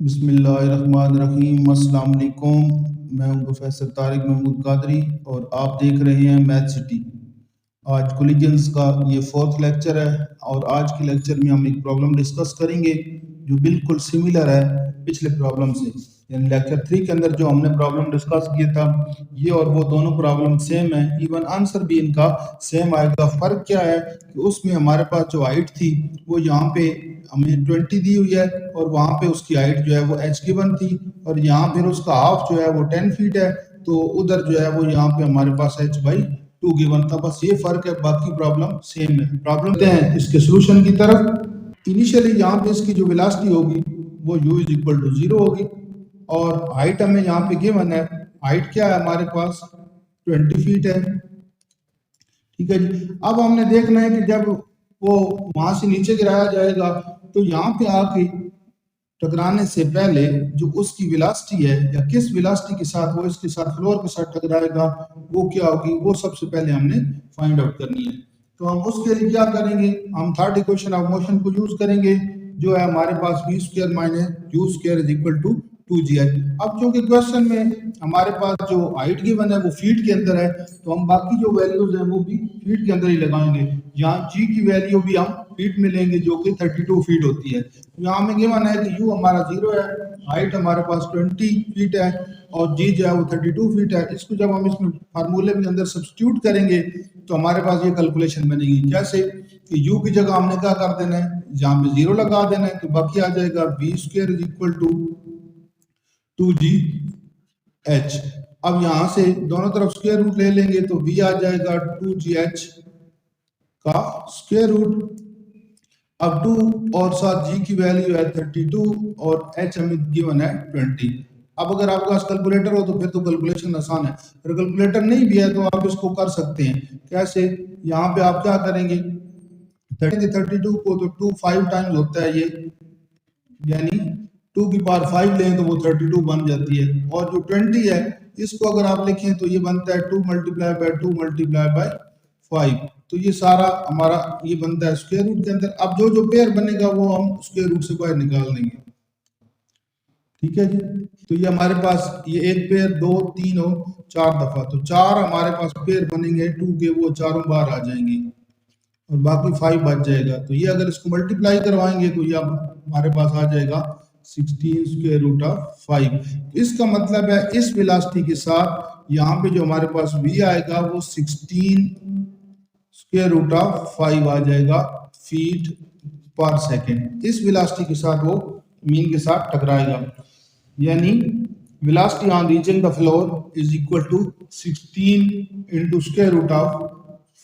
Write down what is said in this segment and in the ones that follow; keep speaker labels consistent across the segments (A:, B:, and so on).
A: बिस्मिल्लाहिर्रहमानिर्रहीम। अस्सलाम वालेकुम। मैं हूं प्रोफेसर तारिक महमूद कादरी और आप देख रहे हैं मैथ सिटी। आज कोलिजन्स का ये फोर्थ लेक्चर है और आज के लेक्चर में हम एक प्रॉब्लम डिस्कस करेंगे जो बिल्कुल सिमिलर है पिछले प्रॉब्लम से। यानी लेक्चर 3 के अंदर जो हमने प्रॉब्लम डिस्कस किया था ये और वो दोनों प्रॉब्लम सेम है, इवन आंसर भी इनका सेम आएगा। फर्क क्या है कि उसमें हमारे पास जो हाइट थी वो यहाँ पे हमें 20 दी हुई है और वहाँ पे उसकी हाइट जो है वो h गिवन थी और यहाँ फिर उसका हाफ जो है वो 10 फीट है, तो उधर जो है वो यहाँ पे हमारे पास h/2 गिवन था। बस ये फर्क है, बाकी प्रॉब्लम सेम है। प्रॉब्लम हैं इसके सोल्यूशन की तरफ। इनिशियली यहाँ पे इसकी जो वेलोसिटी होगी वो u इज इक्वल टू 0 होगी और हाइट हमें यहाँ पे गिवन है। हाइट क्या है हमारे पास 20 फीट है। ठीक है जी। अब हमने देखना है कि जब वो वहां से नीचे गिराया जाएगा तो यहाँ पे आके टकराने से पहले जो उसकी वेलोसिटी है या किस वेलोसिटी के साथ वो इसके साथ फ्लोर के साथ टकराएगा वो क्या होगी, वो सबसे पहले हमने फाइंड आउट करनी है। तो हम उसके लिए क्या करेंगे, हम थर्ड इक्वेशन ऑफ मोशन को यूज करेंगे जो है हमारे पास v² - u² is equal to 2gi। अब चूंकि क्वेश्चन में हमारे पास जो हाइट गिवन है वो फीट के अंदर है तो हम बाकी जो वैल्यूज हैं वो भी फीट के अंदर ही लगाएंगे। यहाँ g की वैल्यू भी हम फीट में लेंगे जो कि 32 फीट होती है। यहाँ हमें गिवन है कि u हमारा 0 है, हाइट हमारे पास 20 फीट है और g जो है वो 32 फीट है। इसको जब हम इसमें फार्मूले के अंदर सब्स्टिट्यूट करेंगे तो हमारे पास ये कैलकुलेशन बनेगी। कैसे कि u की जगह हमने क्या कर देना है, जहाँ पे 0 लगा देना है तो बाकी आ जाएगा v² is equal to 2gh। अब यहाँ से दोनों तरफ स्क्वायर रूट ले लेंगे तो v आ जाएगा 2gh का स्क्वायर रूट। अब 2 और साथ g की वैल्यू है 32 और h हमें गिवन है 20। अब अगर आपके पास कैलकुलेटर हो तो फिर तो कैलकुलेशन आसान है, अगर कैलकुलेटर नहीं भी है तो आप इसको कर सकते हैं। कैसे, यहाँ पे आप क्या करेंगे, 32 को तो 2 5 टाइम्स होता है ये, यानी 2 की पावर 5 लें तो वो 32 बन जाती है। और जो 20 है इसको अगर आप लिखें तो ये बनता है 2 × 2 × 5, तो ये सारा हमारा ये बनता है स्क्वायर रूट के अंदर। अब जो जो पेयर बनेगा वो हम स्क्वायर रूट से बाहर निकाल देंगे। ठीक है जी। तो ये हमारे पास ये एक पेयर 2 3 और 4 दफा, तो 4 हमारे पास पेयर बनेंगे 2 के, वो चारों बाहर आ जाएंगे और बाकी 5 बच जाएगा। तो ये अगर इसको मल्टीप्लाई करवाएंगे तो ये हमारे पास आ जाएगा 16√5। इसका मतलब है इस वेलोसिटी के साथ यहाँ पे जो हमारे पास v आएगा वो 16√5 आ जाएगा फीट पर सेकेंड। इस वेलोसिटी के साथ वो मीन के साथ टकराएगा, यानी velocity on reaching the floor is equal to 16 ×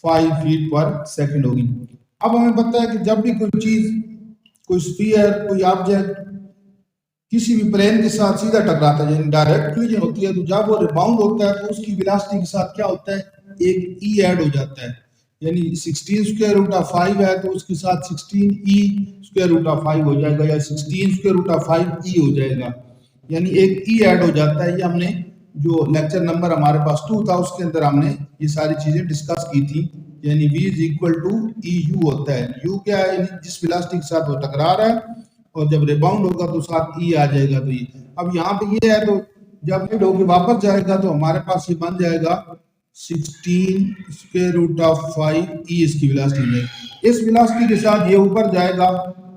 A: √5 feet per second होगी। अब हमें पता है कि जब भी कोई चीज, कोई स्फीयर, कोई ऑब्जेक्ट किसी भी प्लेन के साथ सीधा टकराता है, यानी डायरेक्ट कोलिजन होती है, तो जब वो रिबाउंड होता है तो उसकी वेलोसिटी के साथ क्या होता है, एक e ऐड हो जाता है। यानी 16√5 है तो उसके साथ 16e√5 हो जाएगा या 16√5e हो जाएगा, यानी एक e ऐड हो जाता है। ये हमने जो लेक्चर नंबर हमारे पास 2 था उसके अंदर हमने ये सारी चीजें डिस्कस की थी। यानी v is equal to EU होता है। u क्या है, यानी जिस वेलोसिटी के साथ वो टकरा रहा है और जब रिबाउंड होगा तो साथ e आ जाएगा। तो ये अब यहाँ पे ये है तो जब हिट होके वापस जाएगा तो हमारे पास ये बन जाएगा 16√5 e इसकी वेलोसिटी में। इस वेलोसिटी के साथ ये ऊपर जाएगा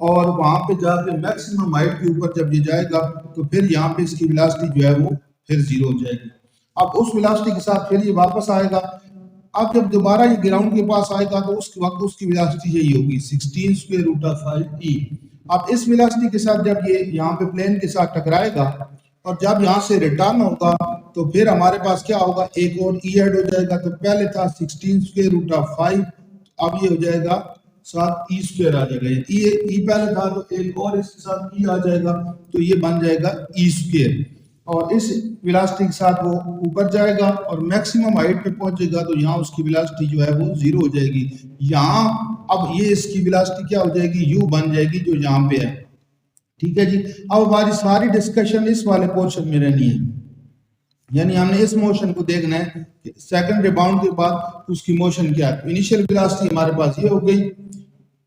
A: और वहां पे जाके मैक्सिमम हाइट के ऊपर जब ये जाएगा तो फिर यहाँ पे इसकी वेलोसिटी जो है वो फिर 0 हो जाएगी। अब उस वेलोसिटी के साथ फिर ये वापस आएगा। अब जब दोबारा ये ग्राउंड के पास आएगा तो उस वक्त उसकी वेलोसिटी यही होगी 16√5e। अब इस वेलोसिटी के साथ जब ये यहाँ पे प्लेन के साथ टकराएगा और जब यहाँ से रिटर्न होगा तो फिर हमारे पास क्या होगा, एक और e ऐड हो जाएगा। तो पहले था 16√5, अब ये हो जाएगा साथ e² आ जाएगा। e पहले था तो एक और इसके साथ e आ जाएगा तो ये बन जाएगा e²। और इस वेलोसिटी के साथ वो ऊपर जाएगा और मैक्सिमम हाइट पे पहुंचेगा तो यहाँ उसकी वेलोसिटी जो है वो 0 हो जाएगी। यहाँ अब ये इसकी वेलोसिटी क्या हो जाएगी, u बन जाएगी जो यहाँ पे है। ठीक है जी। अब हमारी सारी डिस्कशन इस वाले पोर्शन में रहनी है, यानी हमने इस मोशन को देखना है कि सेकंड रिबाउंड के बाद उसकी मोशन क्या है। इनिशियल वेलोसिटी हमारे पास ये हो गई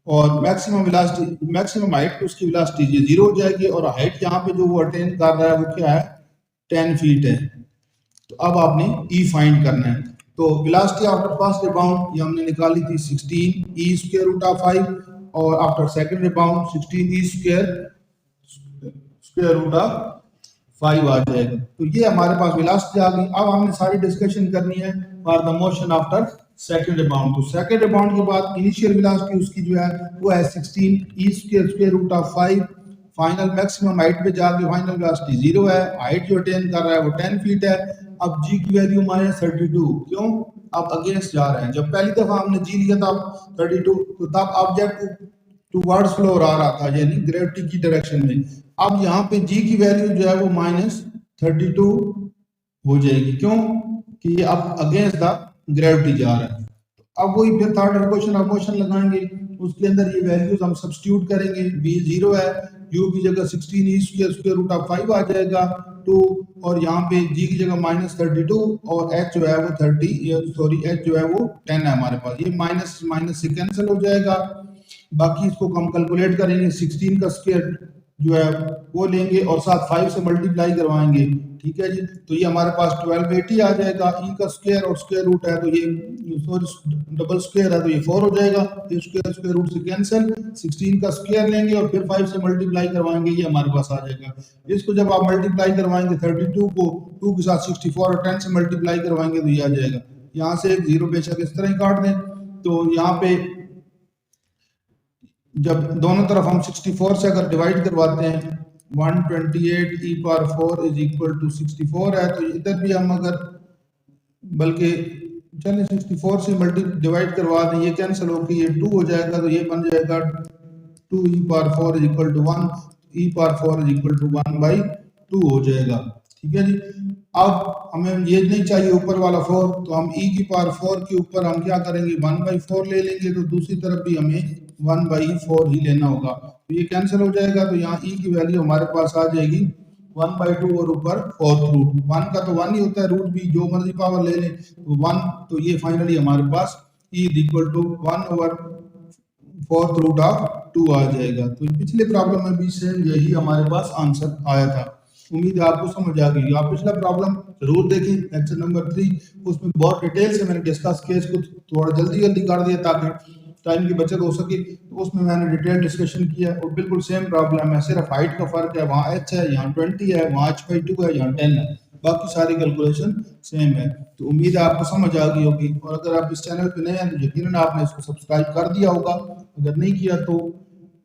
A: और मैक्सिमम वेलोसिटी, मैक्सिमम हाइट पे उसकी वेलोसिटी ये 0 हो जाएगी और हाइट यहाँ पे जो वो अटेन कर रहा है वो क्या है, 10 फीट है। तो अब आपने ई फाइंड करना है। तो वेलोसिटी आफ्टर फर्स्ट रिबाउंड ये हमने निकाली थी 16 ई स्क्वायर रूट ऑफ 5 और after second rebound 16 E square root of 5 आ जाएगा। तो ये हमारे पास वेलोसिटी आ गई। अब हमने सारी डिस्कशन करनी है for the motion after second rebound. तो सेकंड रिबाउंड के बाद इनिशियल वेलोसिटी उसकी जो है वो है 16 ई square root of 5। Final maximum height पे जाके फाइनल वेलोसिटी 0 है, हाइट जो अटेन कर रहा है वो 10 फीट है। अब जी की वैल्यू हमारे 32, क्यों, आप अगेंस्ट जा रहे हैं। जब पहली दफा हमने जी लिया था 32, तो तब ऑब्जेक्ट टुवर्ड्स फ्लोर आ रहा था, यानी ग्रेविटी की डायरेक्शन में। अब यहाँ पे जी की वैल्यू जो है वो -32 हो जाएगी, क्यों कि ये अब अगेंस्ट द ग्रेविटी जा रहा है। अब वही फिर थर्ड इक्वेशन ऑफ मोशन लगाएंगे, उसके अंदर ये वैल्यूज हम सब्स्टिट्यूट करेंगे। v 0 है, u की जगह 16 ई स्क्वायर रूट ऑफ 5 आ जाएगा 2, और यहाँ पे g की जगह -32 और h जो है वो 30, सॉरी h जो है वो 10 है हमारे पास। ये माइनस माइनस से कैंसिल हो जाएगा। बाकी इसको हम कैलकुलेट करेंगे, 16 का स्क्वायर जो है वो लेंगे और साथ 5 से मल्टीप्लाई करवाएंगे, ठीक है जी। तो ये हमारे पास 1280 आ जाएगा। ई का स्क्वायर और स्क्वायर रूट है तो ये सॉरी डबल स्क्वायर है तो ये 4 हो जाएगा। ये स्क्वायर रूट से कैंसिल, 16 का स्क्वायर लेंगे और फिर 5 से मल्टीप्लाई करवाएंगे, ये हमारे पास आ जाएगा। इसको जब आप मल्टीप्लाई करवाएंगे 32 को 2 के साथ 64 और 10 से मल्टीप्लाई करवाएंगे तो ये आ जाएगा। यहाँ से एक जीरो बेशक इस तरह ही काट दें। तो यहाँ पे जब दोनों तरफ हम 64 से अगर डिवाइड करवाते हैं 128 e power 4 is equal to 64 है, तो इधर भी हम अगर बल्कि चलिए 64 से मल्टी डिवाइड करवा दें, ये कैंसिल होकर ये 2 हो जाएगा, तो ये बन जाएगा 2 e power 4 is equal to 1, e power 4 is equal to 1/2 हो जाएगा, ठीक है जी। अब हमें ये नहीं चाहिए ऊपर वाला 4, तो हम e की पावर 4 के ऊपर हम क्या करेंगे 1/4 ले लेंगे, तो दूसरी तरफ भी हमें 1/4 ही लेना होगा, तो ये कैंसिल हो जाएगा। तो यहाँ e की वैल्यू हमारे पास आ जाएगी 1/2 और ऊपर 4th रूट। 1 का तो 1 ही होता है, रूट भी जो मर्जी पावर ले लें तो 1, तो ये फाइनली हमारे पास e is equal to 1/4 root of 2 आ जाएगा। तो पिछले प्रॉब्लम में भी सेम यही हमारे पास आंसर आया था। उम्मीद है आपको समझ आ गई। आप पिछला प्रॉब्लम जरूर देखें, लेक्चर नंबर 3, उसमें बहुत डिटेल से मैंने डिस्कस केस को थोड़ा जल्दी कर दिया ताकि टाइम की बचत हो सके। तो उसमें मैंने डिटेल डिस्कशन किया और बिल्कुल सेम प्रॉब्लम है, सिर्फ हाइट का फर्क है, वहाँ h है, यहाँ 20 है, वहाँ h/2 है, यहाँ 10 है, बाकी सारी कैलकुलेशन सेम है। तो उम्मीद है आपको समझ आ गई होगी। और अगर आप इस चैनल पे नए हैं तो यकीनन आपने इसको सब्सक्राइब कर दिया होगा, अगर नहीं किया तो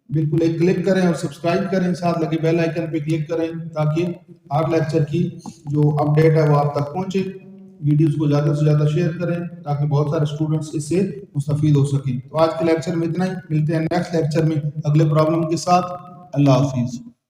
A: बिल्कुल एक क्लिक करें और सब्सक्राइब करें, साथ लगे बेल आइकन पे क्लिक करें ताकि हर लेक्चर की जो अपडेट है वो आप तक पहुंचे। वीडियोस को ज़्यादा से ज़्यादा शेयर करें ताकि बहुत सारे स्टूडेंट्स इससे मुस्तफीद हो सकें। तो आज के लेक्चर में इतना ही, मिलते हैं नेक्स्ट लेक्चर में अगले प्रॉब्लम के साथ। अल्लाह हाफिज़।